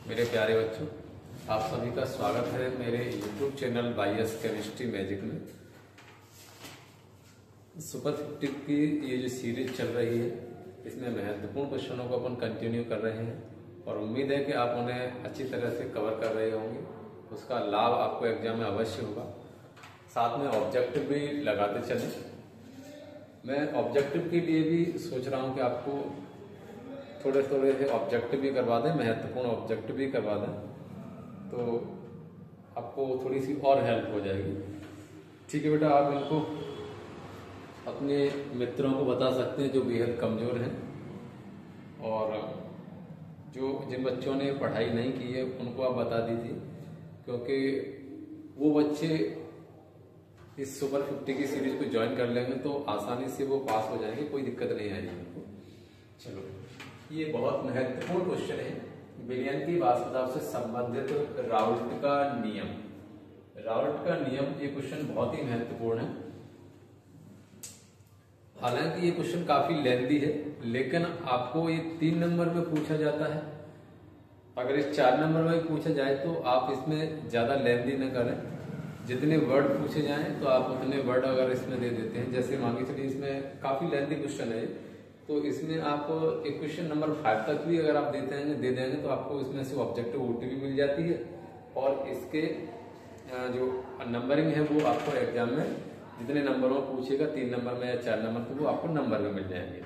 मेरे प्यारे बच्चों, आप सभी का स्वागत है मेरे YouTube चैनल बाईएस केमिस्ट्री मैजिक में। सुपर 50 की ये जो सीरीज चल रही है, इसमें महत्वपूर्ण क्वेश्चनों को अपन कंटिन्यू कर रहे हैं और उम्मीद है कि आप उन्हें अच्छी तरह से कवर कर रहे होंगे। उसका लाभ आपको एग्जाम में अवश्य होगा। साथ में ऑब्जेक्टिव भी लगाते चलें। मैं ऑब्जेक्टिव के लिए भी सोच रहा हूँ कि आपको थोड़े थोड़े से ऑब्जेक्टिव भी करवा दें, महत्वपूर्ण ऑब्जेक्टिव भी करवा दें, तो आपको थोड़ी सी और हेल्प हो जाएगी। ठीक है बेटा, आप इनको अपने मित्रों को बता सकते हैं जो बेहद कमज़ोर हैं, और जो जिन बच्चों ने पढ़ाई नहीं की है उनको आप बता दीजिए, क्योंकि वो बच्चे इस सुपर 50 की सीरीज को ज्वाइन कर लेंगे तो आसानी से वो पास हो जाएंगे, कोई दिक्कत नहीं आएगी उनको। चलो, ये बहुत महत्वपूर्ण क्वेश्चन है। विलयन की वाष्पदाब से संबंधित राउल्ट का नियम। राउल्ट का नियम, ये क्वेश्चन बहुत ही महत्वपूर्ण है। हालांकि ये क्वेश्चन काफी लेंथी है, लेकिन आपको ये 3 नंबर में पूछा जाता है। अगर इस 4 नंबर में पूछा जाए तो आप इसमें ज्यादा लेंथी न करें। जितने वर्ड पूछे जाएं तो आप उतने वर्ड अगर इसमें दे देते हैं। जैसे मान के चलिए इसमें काफी लेंथी क्वेश्चन है, तो इसमें आप एक क्वेश्चन नंबर 5 तक भी अगर आप दे देंगे तो आपको इसमें से ऑब्जेक्टिव ओटी भी मिल जाती है, और इसके जो नंबरिंग है वो आपको एग्जाम में जितने नंबरों में पूछेगा, 3 नंबर में या 4 नंबर, तो वो आपको नंबर में मिल जाएंगे।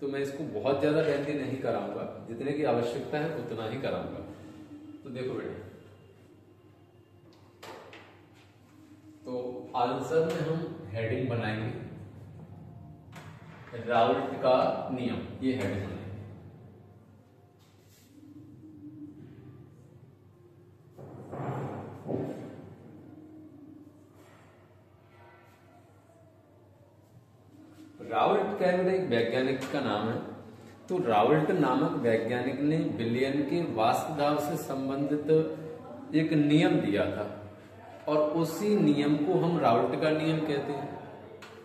तो मैं इसको बहुत ज्यादा लेंथी नहीं कराऊंगा, जितने की आवश्यकता है उतना ही कराऊंगा। तो देखो बेटा, तो आंसर में हम हेडिंग बनाएंगे राउल्ट का नियम, ये हेडिंग बनाएंगे। राउल्ट केवल एक वैज्ञानिक का नाम है। तो राउल्ट नामक वैज्ञानिक ने विलयन के वाष्पदाब से संबंधित एक नियम दिया था, और उसी नियम को हम राउल्ट का नियम कहते हैं।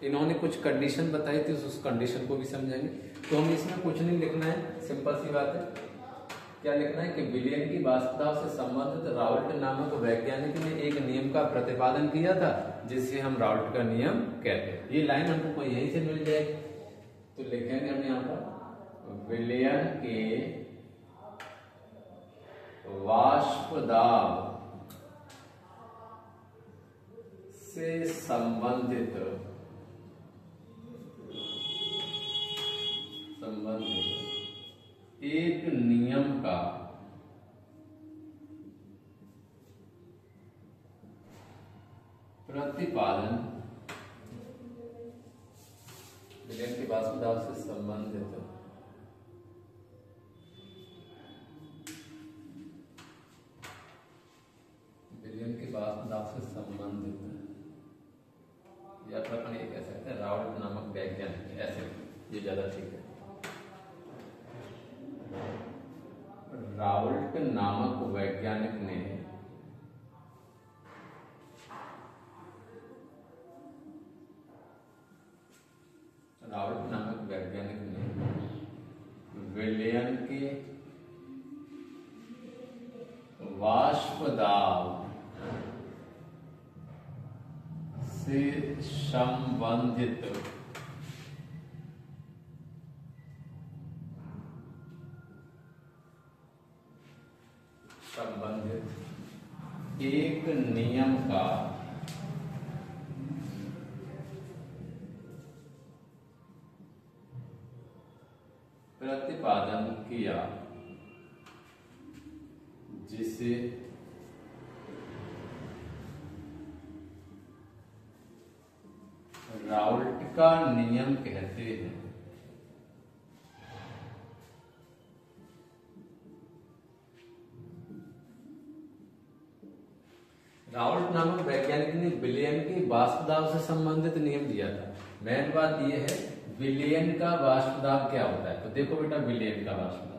इन्होंने कुछ कंडीशन बताई थी, उस कंडीशन को भी समझेंगे। तो हम इसमें कुछ नहीं लिखना है, सिंपल सी बात है। क्या लिखना है कि विलयन की वाष्पदाब से संबंधित राउल्ट नामक वैज्ञानिक ने एक नियम का प्रतिपादन किया था, जिसे हम राउल्ट का नियम कहते हैं। ये लाइन हमको यहीं से मिल जाएगी, तो लिखेंगे हम यहाँ पर विलयन के वाष्पदाब से संबंधित एक नियम का प्रतिपादन, विलयन के वाष्पदाब से संबंधित विलयन के वाष्पदाब से संबंधित, या फिर अपन ये कह सकते हैं राउल्ट नामक वैज्ञानिक, ऐसे ये ज्यादा ठीक है। राउल्ट नामक वैज्ञानिक ने विलयन के वाष्पदाब से संबंधित एक नियम का प्रतिपादन किया, जिसे राउल्ट का नियम कहते हैं। राउल्ट नामक वैज्ञानिक ने विलयन के वाष्पदाब से संबंधित नियम दिया था। मेन बात यह है विलयन का वाष्पदाब क्या होता है। तो देखो बेटा, विलयन का वाष्पदाब,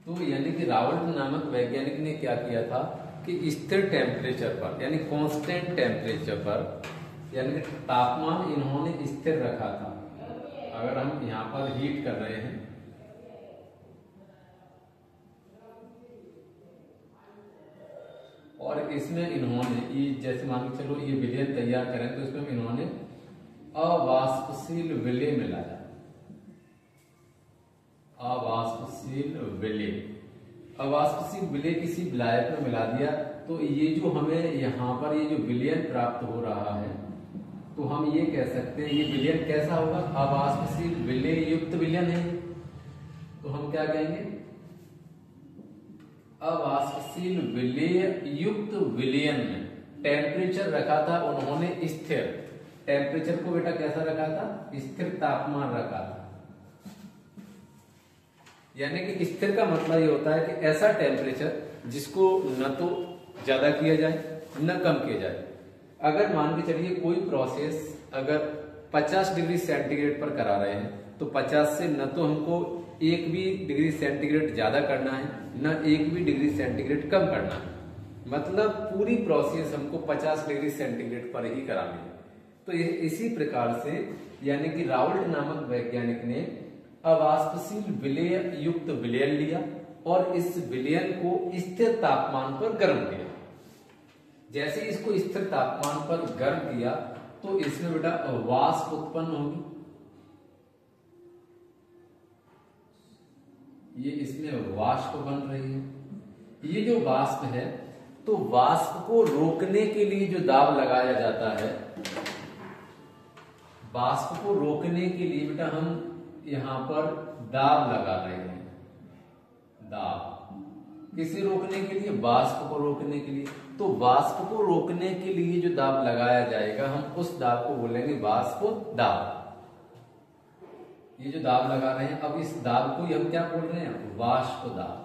तो यानी कि राउल्ट नामक वैज्ञानिक ने क्या किया था कि स्थिर टेम्परेचर पर, यानी कांस्टेंट टेम्परेचर पर, यानी कि तापमान इन्होंने स्थिर रखा था। अगर हम यहाँ पर हीट कर रहे हैं और इसमें इन्होंने ये जैसे मान के चलो ये विलयन तैयार करें तो इसमें इन्होंने अवाष्पशील विलय मिलाया, अवाष्पशील विलय, अवाष्पशील विलय किसी विलायक में मिला दिया तो ये जो हमें यहाँ पर ये जो विलयन प्राप्त हो रहा है तो हम ये कह सकते हैं ये विलयन कैसा होगा, अवाष्पशील विलय युक्त विलयन है। तो हम क्या कहेंगे, अवाष्पशील विलय युक्त विलयन में टेम्परेचर रखा था उन्होंने स्थिर, टेम्परेचर को बेटा कैसा रखा था, स्थिर तापमान रखा था। यानी कि स्थिर का मतलब ये होता है कि ऐसा टेम्परेचर जिसको न तो ज्यादा किया जाए न कम किया जाए। अगर मान के चलिए कोई प्रोसेस अगर 50 डिग्री सेंटीग्रेड पर करा रहे हैं तो 50 से न तो हमको 1 भी डिग्री सेंटीग्रेड ज्यादा करना है न 1 भी डिग्री सेंटीग्रेड कम करना है, मतलब पूरी प्रोसेस हमको 50 डिग्री सेंटीग्रेड पर ही करानी है। तो इसी प्रकार से यानी कि राउल्ट नामक वैज्ञानिक ने अवाष्पशील विलय युक्त विलयन लिया और इस विलयन को स्थिर तापमान पर गर्म किया। जैसे इसको स्थिर तापमान पर गर्म किया तो इसमें बेटा वाष्प उत्पन्न होगी, ये इसमें वाष्प बन रही है। ये जो वाष्प है तो वाष्प को रोकने के लिए जो दाब लगाया जाता है, वाष्प को रोकने के लिए बेटा हम यहां पर दाब लगा रहे हैं। दाब किसे रोकने के लिए, वाष्प को रोकने के लिए। तो वाष्प को रोकने के लिए जो दाब लगाया जाएगा हम उस दाब को बोलेंगे वाष्प दाब। ये जो दाब लगा रहे हैं अब इस दाब को हम क्या बोल रहे हैं, वाष्प दाब।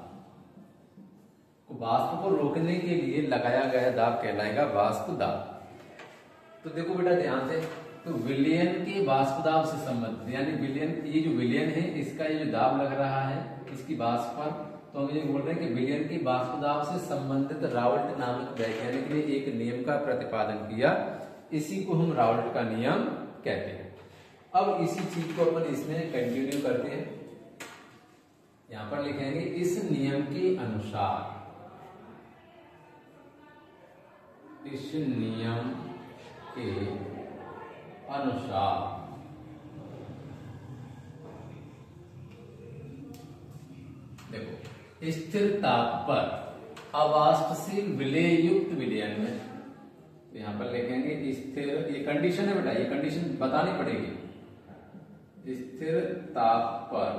वाष्प को रोकने के लिए लगाया गया दाब कहलाएगा वाष्प दाब। तो देखो बेटा ध्यान से, तो विलयन के वाष्प दाब से संबंधित यानी विलयन, ये जो विलयन है इसका ये जो दाब लग रहा है इसकी वाष्प पर, तो हम ये बोल रहे हैं कि विलयन की वाष्प दाब से संबंधित राउल्ट नामक वैज्ञानिक ने एक नियम का प्रतिपादन किया, इसी को हम राउल्ट da नियम कहते हैं। अब इसी चीज को अपन इसमें कंटिन्यू करते हैं, यहां पर लिखेंगे इस नियम के अनुसार, इस नियम के अनुसार देखो स्थिर ताप पर अवाष्पशील विलय युक्त विलयन में, तो यहां पर लिखेंगे स्थिर, ये कंडीशन है बेटा, ये कंडीशन बतानी पड़ेगी। स्थिर ताप पर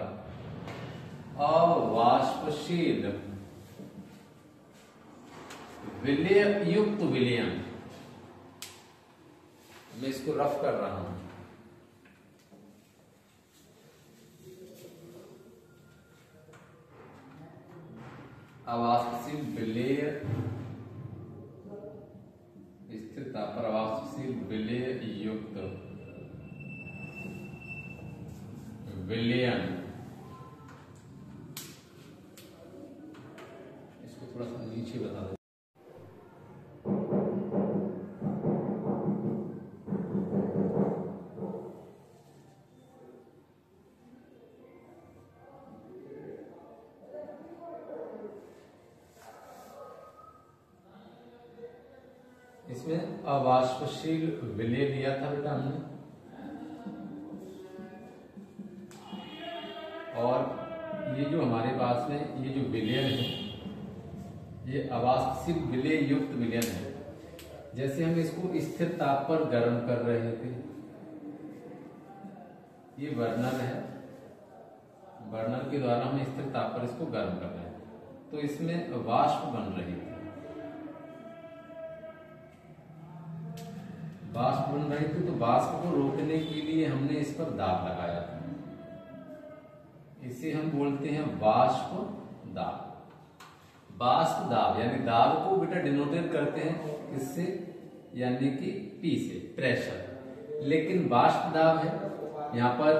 अवाष्पशील विलय युक्त विलयन, मैं इसको रफ कर रहा हूं, अवाष्पशील विलय स्थिर ताप पर अवाष्पशील विलय युक्त विलयन, इसको थोड़ा सा नीचे बता दो। इसमें अवाष्पशील विलय लिया था बेटा हमने, और ये जो हमारे पास में ये जो विलयन है ये अवाष्पशील विलय युक्त विलयन है। जैसे हम इसको स्थिर ताप पर गर्म कर रहे थे, ये बर्नर है, बर्नर के द्वारा हम स्थिर ताप पर इसको गर्म कर रहे हैं, तो इसमें वाष्प बन रही थी, वाष्प बन रही थी, तो वाष्प को रोकने के लिए हमने इस पर दाब लगाया था, इसे हम बोलते हैं वाष्प दाब। वाष्प दाब यानी दाब को बेटा डिनोटेट करते हैं किससे, यानी कि P से, प्रेशर। लेकिन वाष्प दाब है यहाँ पर,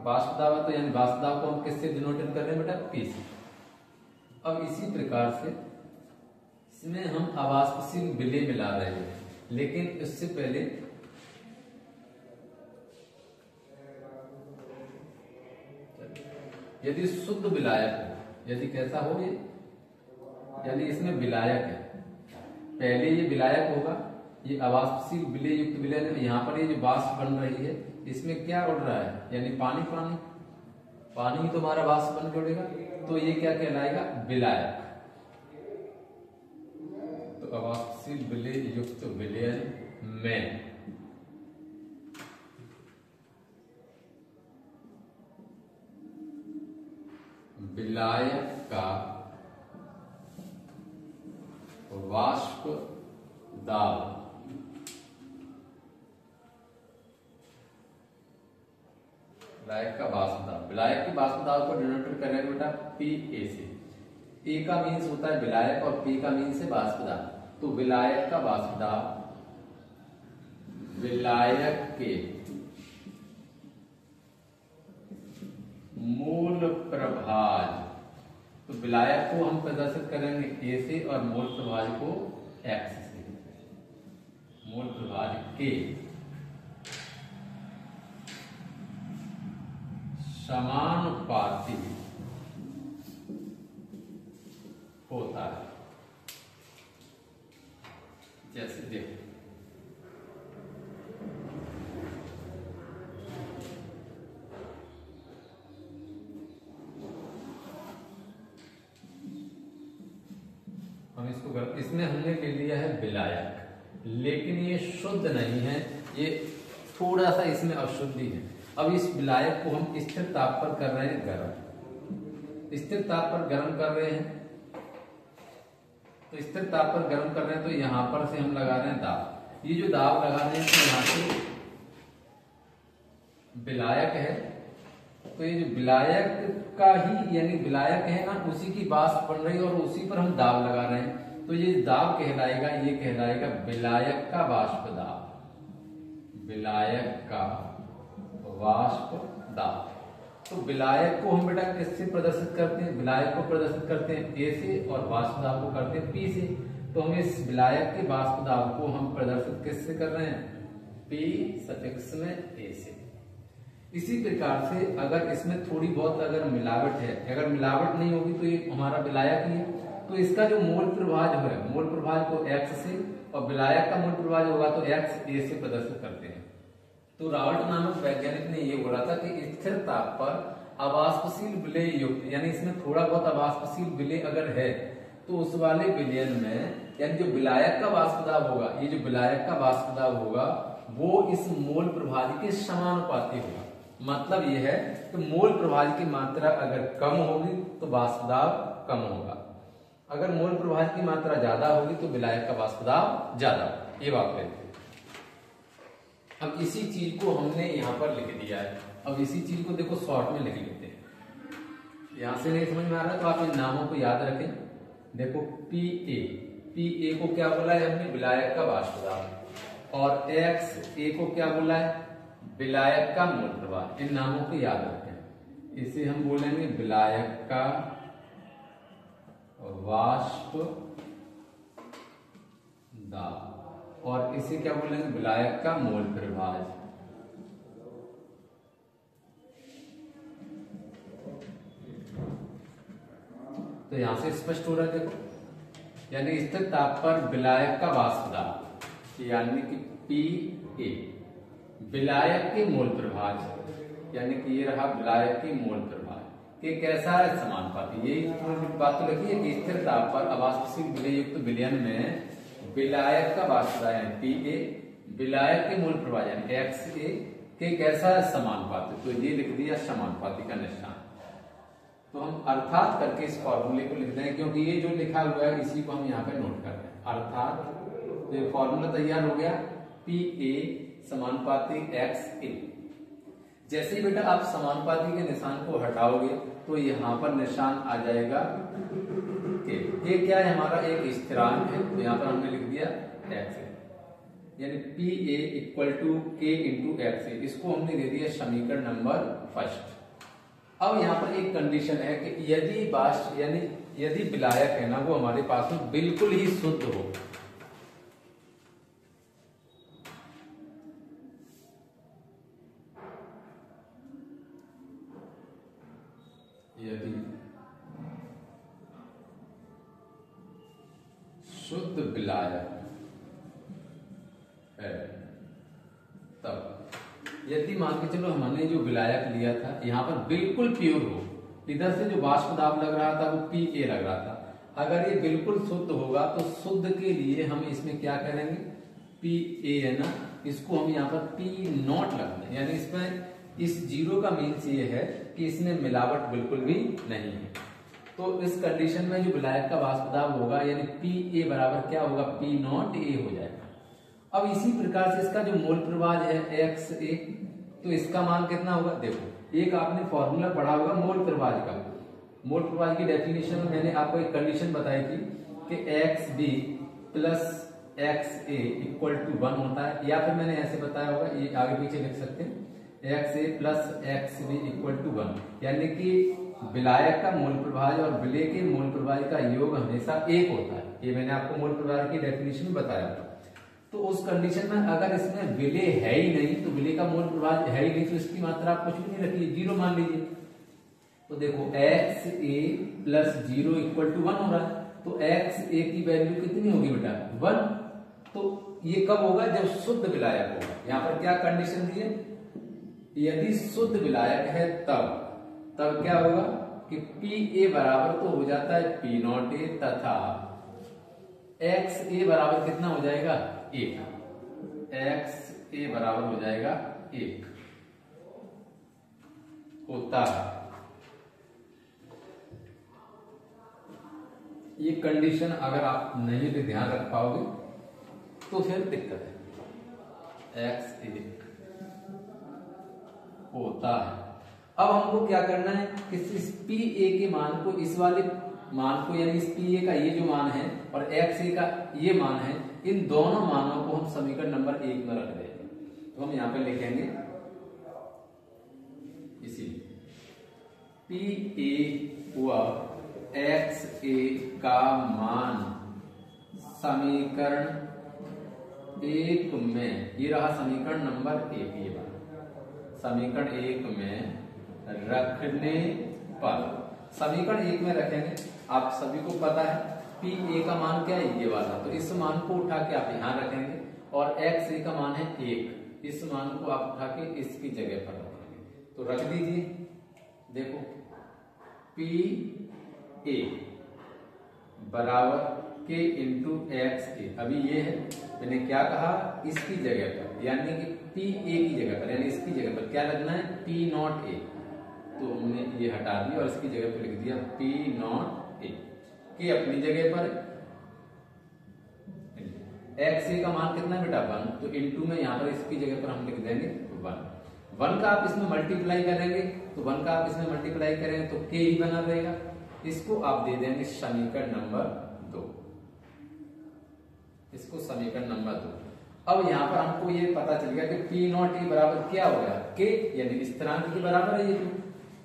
वाष्प दाब है तो यानी वाष्प दाब को हम किससे डिनोटेट कर रहे हैं बेटा, P से। अब इसी प्रकार से इसमें हम अवाष्पशील विलय मिला रहे हैं, लेकिन इससे पहले यदि शुद्ध विलायक हो, यदि कैसा हो ये, यानी इसमें विलायक है, पहले ये विलायक होगा, ये अवाष्पशील विलय युक्त विलयन है, यहाँ पर ये जो वाष्प बन रही है इसमें क्या उड़ रहा है, यानी पानी, पानी पानी ही तो हमारा वाष्प बन के उड़ेगा, तो ये क्या कहलाएगा, विलायक। तो अवाष्पशील विलय युक्त विलयन में विलायक का वाष्प दाब विलायक का वाष्प दाब, विलायक के वाष्प दाब को डिनोटेड करेंगे बेटा पी ए से। ए का मीन्स होता है विलायक और पी का मीन्स है वाष्प दाब। तो विलायक का वाष्प दाब विलायक के मूल प्रभाज, तो विलायक को हम प्रदर्शित करेंगे ए से और मूल प्रभाज को एक्स से। मूल प्रभाज के समानुपाती होता है। जैसे देखो हम इसमें हमने ले लिया है विलायक, लेकिन ये शुद्ध नहीं है, ये थोड़ा सा इसमें अशुद्धि है। अब इस विलायक को हम स्थिर ताप पर कर रहे हैं गर्म, स्थिर ताप पर गर्म कर रहे हैं। तो स्थिर ताप पर गर्म कर रहे हैं, तो यहां पर से हम लगा रहे हैं दाब। ये जो दाब लगा रहे हैं तो यहां से विलायक है, तो ये जो विलायक का ही यानी विलायक है ना, उसी की वाष्प बन रही है और उसी पर हम दाब लगा रहे हैं। तो ये दाब कहलाएगा, ये कहलाएगा विलायक का वाष्प दाब, विलायक का वाष्प दाब। तो विलायक को हम बेटा किससे प्रदर्शित करते हैं, विलायक को प्रदर्शित करते हैं ए से और वाष्प दाब को करते हैं पी से। तो हम इस विलायक के वाष्प दाब को हम प्रदर्शित किससे कर रहे हैं, पी सफिक्स में ए से। इसी प्रकार से अगर इसमें थोड़ी बहुत अगर मिलावट है, अगर मिलावट नहीं होगी तो ये हमारा विलायक ही है, तो इसका जो मूल प्रभाज है, मूल प्रभाज को एक्स से और विलायक का मूल प्रभाज होगा तो एक्स ए से प्रदर्शित करते हैं। तो रावट नामक वैज्ञानिक ने ये बोला था कि स्थिर ताप पर अवाष्पशील विलय युक्त, यानी इसमें थोड़ा बहुत अवाष्पशील विलय अगर है तो उस वाले विलयन में यानी जो विलायक का वाष्प दाब होगा, ये जो विलायक का वाष्प दाब होगा वो इस मूल प्रभाज के समानुपाती होगा। मतलब ये है कि मूल प्रभाज की मात्रा अगर कम होगी तो वाष्प दाब कम होगा, अगर मूल प्रभाज की मात्रा ज्यादा होगी तो विलायक का वाष्प दाब ज्यादा। ये बात है। अब इसी चीज को हमने यहाँ पर लिख दिया है। अब इसी चीज को देखो शॉर्ट में लिख लेते हैं। यहां से नहीं समझ में आ रहा तो आप इन नामों को याद रखें। देखो पी ए को क्या बोला है हमने, विलायक का वाष्प दाब, और एक्स ए को क्या बोला है, विलायक का मूल प्रभाज। इन नामों को याद रखें। इसे हम बोलेंगे विलायक का वाष्प दाब और इसे क्या बोलेंगे, विलायक का मूल प्रभाज। तो यहां से स्पष्ट हो रहा है देखो, यानी स्थिर ताप पर विलायक का वाष्प दाब यानी कि पी ए, विलायक के मूल प्रभाज यानी कि ये रहा विलायक की मूल प्रभाज ये कैसा है, समानुपाती। यही बात तो लिखी है कि स्थिर ताप पर अवाष्पशील विलय युक्त विलयन में विलायक का वाष्प दाब यानी पी ए, विलायक के मूल प्रभाज यानी एक्स ए के कैसा है, समानुपाती। तो ये लिख दिया समानुपाती का निशान। तो हम अर्थात करके इस फॉर्मूले को लिख दें, क्योंकि ये जो लिखा हुआ है इसी को हम यहाँ पे नोट कर रहे हैं। अर्थात तो ये फॉर्मूला तैयार हो गया, पी ए समानुपाती एक्स ए। जैसे ही बेटा आप समानुपाती के निशान को हटाओगे तो यहाँ पर निशान आ जाएगा के। ये क्या है, हमारा एक स्थिरांक है, तो यहाँ पर हमने लिख दिया एक्स ए, यानी पी ए इक्वल टू के इंटू एक्स ए। इसको हमने दे दिया समीकरण नंबर फर्स्ट। अब यहाँ पर एक कंडीशन है कि यदि वाष्प यानी यदि विलायक है ना वो हमारे पास में बिल्कुल ही शुद्ध हो, यदि शुद्ध विलायक है तब, यदि मान के चलो हमने जो विलायक लिया था यहाँ पर बिल्कुल प्योर हो, इधर से जो वाष्प दाब लग रहा था वो PA लग रहा था, अगर ये बिल्कुल शुद्ध होगा तो शुद्ध के लिए हम इसमें क्या करेंगे, PA है ना, इसको हम यहाँ पर P0 लगना, यानी इसमें इस जीरो का मीन्स ये है कि इसमें मिलावट बिल्कुल भी नहीं है। तो इस कंडीशन में जो विलायक का वाष्प दाब होगा यानी PA बराबर क्या होगा, P0A हो जाएगा। अब इसी प्रकार से इसका जो मोल प्रवाह है XA, तो इसका मान कितना होगा, देखो एक आपने फॉर्मूला पढ़ा होगा मोल प्रवाह का। मोल प्रवाह की डेफिनेशन में मैंने आपको एक कंडीशन बताई थी कि XB plus XA equal to 1 होता है, या फिर मैंने ऐसे बताया होगा, ये आगे पीछे लिख सकते हैं, XA plus XB equal to 1, यानी कि विलायक का मोल प्रवाह और विलेय के मोल प्रवाह का योग हमेशा 1 होता है। ये मैंने आपको मोल प्रवाह की डेफिनेशन में बताया था। तो उस कंडीशन में अगर इसमें विलेय है ही नहीं, तो विलेय का मोल प्रवाह है ही नहीं, तो इसकी मात्रा आप कुछ भी नहीं रखिए, 0 मान लीजिए। तो देखो XA प्लस 0 इक्वल टू 1 हो रहा है, तो XA की वैल्यू कितनी होगी बेटा, 1। तो ये कब होगा, जब शुद्ध विलायक होगा। यहाँ पर क्या कंडीशन दी है, यदि शुद्ध विलायक है तब क्या होगा कि PA बराबर तो हो जाता है P0A, तथा XA बराबर कितना हो जाएगा, 1। XA बराबर हो जाएगा 1 होता है। ये कंडीशन अगर आप नहीं भी ध्यान रख पाओगे तो फिर दिक्कत है। XA होता है। अब हमको क्या करना है कि इस PA के मान को, इस वाले मान को, यानी इस PA का ये जो मान है और XA का ये मान है, इन दोनों मानों को हम समीकरण नंबर 1 में रख देंगे। तो हम यहां पे लिखेंगे इसीलिए PA व XA का मान समीकरण 1 में, ये रहा समीकरण नंबर 1, ये बात समीकरण 1 में रखने पर, समीकरण 1 में रखेंगे। आप सभी को पता है PA का मान क्या है, ये वाला, तो इस मान को उठा के आप यहां रखेंगे, और XA का मान है 1, इस मान को आप उठा के इसकी जगह पर रखेंगे। तो रख दीजिए, देखो PA बराबर K इंटू XA, अभी ये है, मैंने क्या कहा, इसकी जगह पर, यानी कि PA की जगह पर, यानी इसकी जगह पर क्या लगना है, P0A, तो हमने ये हटा दिया और इसकी जगह पर लिख दिया P0A, K अपनी जगह पर, XA का मान कितना बेटा, 1, तो इंटू में यहाँ पर इसकी जगह पर हम लिख देंगे 1 का आप इसमें मल्टीप्लाई करेंगे, तो 1 का आप इसमें मल्टीप्लाई करेंगे तो K ही बना रहेगा। इसको आप दे देंगे समीकरण नंबर 2, इसको समीकरण नंबर 2। अब यहाँ पर हमको ये पता चल गया कि P0A बराबर क्या हो गया, K, यानी स्थिरांक के बराबर है ये तो,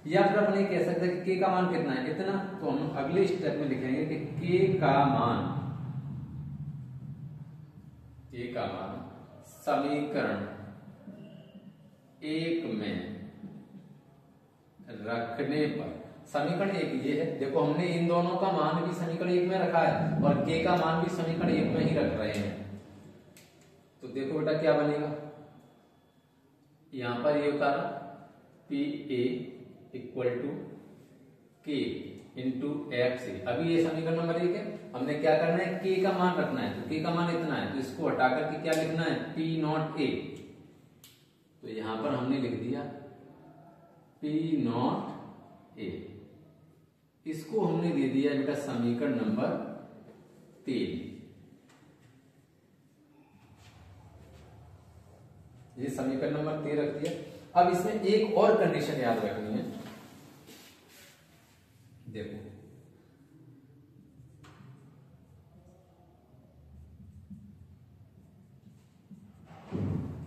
या फिर अपने कह सकते हैं कि K का मान कितना है, इतना। तो हम अगले स्टेप में लिखेंगे कि K का मान समीकरण 1 में रखने पर, समीकरण 1 ये है, देखो हमने इन दोनों का मान भी समीकरण 1 में रखा है और K का मान भी समीकरण 1 में ही रख रहे हैं। तो देखो बेटा क्या बनेगा, यहां पर ये उतारा PA equal to K into XA। अभी ये समीकरण नंबर 1 है, हमने क्या करना है, K का मान रखना है, तो K का मान इतना है, तो इसको हटा करके क्या लिखना है, P0A। तो यहां पर हमने लिख दिया P0A, इसको हमने दे दिया बेटा समीकरण नंबर 3। ये समीकरण नंबर 3 रख दिया। अब इसमें एक और कंडीशन याद रखनी है, देखो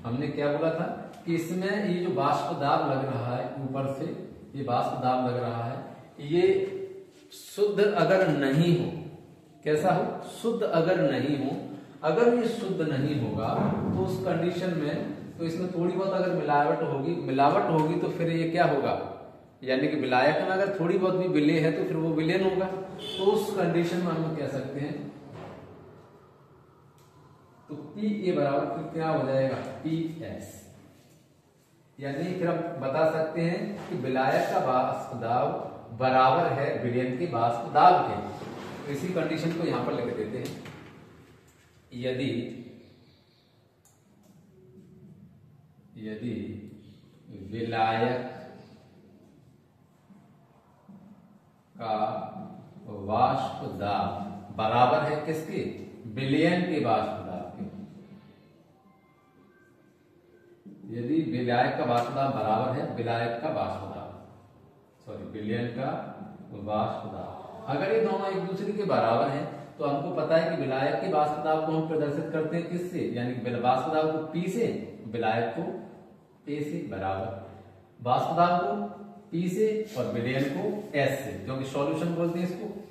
हमने क्या बोला था कि इसमें ये जो वाष्प दाब लग रहा है ऊपर से, ये वाष्प दाब लग रहा है, ये शुद्ध अगर नहीं हो, कैसा हो, शुद्ध अगर नहीं हो, अगर ये शुद्ध नहीं होगा तो उस कंडीशन में, तो इसमें थोड़ी बहुत अगर मिलावट होगी तो फिर ये क्या होगा, यानी कि विलायक में अगर थोड़ी बहुत भी विलेय है तो फिर वो विलेन होगा। तो उस कंडीशन में हम कह सकते हैं तो पी ए बराबर फिर क्या हो जाएगा पी एस, यानी फिर हम बता सकते हैं कि विलायक का वाष्प दाब बराबर है विलयन के वाष्प दाब के। तो इसी कंडीशन को यहां पर लिख देते हैं, यदि विलायक का वाष्प दाब बराबर है किसके, विलयन के वाष्प दाब के। यदि विलायक का वाष्प दाब बराबर है विलायक का वाष्प दाब, सॉरी विलयन का वाष्प दाब, अगर ये दोनों एक दूसरे के बराबर हैं तो हमको पता है कि विलायक के वाष्प दाब को हम प्रदर्शित करते हैं किससे, यानी वाष्प दाब को P से, विलायक को A से बराबर, वाष्प दाब को P से और विलयन को S से, क्योंकि सॉल्यूशन बोलते हैं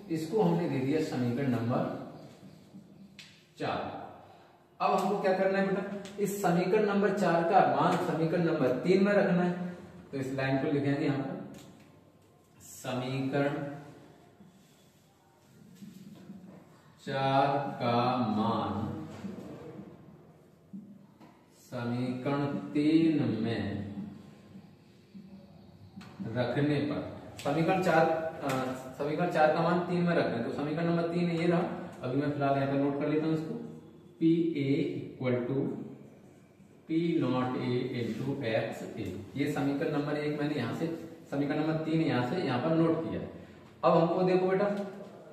इसको हमने दे दिया समीकरण नंबर 4। अब हमको क्या करना है बेटा, इस समीकरण नंबर 4 का मान समीकरण नंबर 3 में रखना है। तो इस लाइन को लिखेंगे यहां पर समीकरण 4 का मान समीकरण 3 में रखने पर, समीकरण 4 का मान 3 में रखना है। तो समीकरण नंबर 3 ये रहा, अभी मैं फिलहाल यहाँ पे नोट कर लेता हूँ इसको, P A equal to P naught A into X A. ये समीकरण नंबर 1 मैंने यहाँ से, समीकरण नंबर 3 यहाँ से यहाँ पर नोट किया। अब हमको देखो बेटा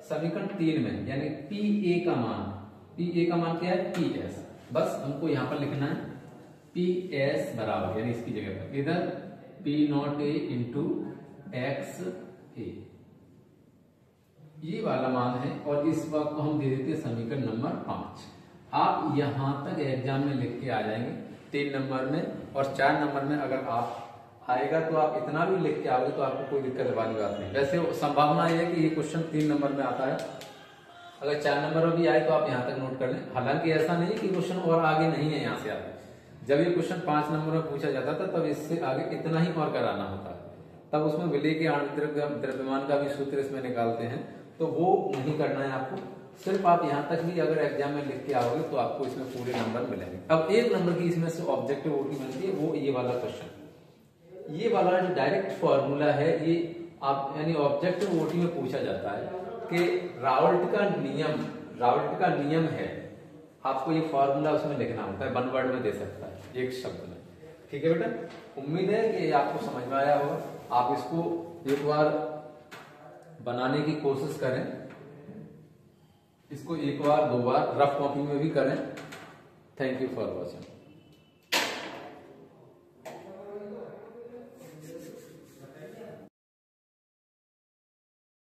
समीकरण 3 में यानी पी ए का मान क्या है पी एस, बस हमको यहाँ पर लिखना है पी एस बराबर, यानी इसकी जगह पर इधर P naught A into X A, ये वाला मान है। और इस वक्त को हम दे देते हैं समीकरण नंबर 5। आप यहां तक एग्जाम में लिख के आ जाएंगे 3 नंबर में, और 4 नंबर में अगर आप आएगा तो आप इतना भी लिख के आओगे तो आपको कोई दिक्कत वाली बात नहीं। वैसे संभावना है कि ये क्वेश्चन 3 नंबर में आता है, अगर 4 नंबर में भी आए तो आप यहाँ तक नोट कर लें। हालांकि ऐसा नहीं कि क्वेश्चन और आगे नहीं है यहाँ से आगे, जब ये क्वेश्चन 5 नंबर में पूछा जाता था तब इससे आगे इतना ही और कराना होता है, तब उसमें विलेय के आणविक द्रव्यमान का भी सूत्र इसमें निकालते हैं, तो वो नहीं करना है आपको। सिर्फ आप यहाँ तक भी अगर एग्जाम में लिख के आओगे तो आपको इसमें पूरे नंबर मिलेंगे। अब 1 नंबर की इसमें से ऑब्जेक्टिव ओटी मिलती है, वो ये वाला क्वेश्चन, ये वाला जो डायरेक्ट फॉर्मूला है ये आप यानी ऑब्जेक्टिव ओटी में पूछा जाता है कि राउल्ट का नियम है, आपको ये फॉर्मूला उसमें लिखना होता है, 1 वर्ड में दे सकता है, एक शब्द में। ठीक है बेटा, उम्मीद है कि आपको समझ में आया होगा। आप इसको एक बार बनाने की कोशिश करें, इसको 1 बार 2 बार रफ कॉपी में भी करें। Thank you for watching.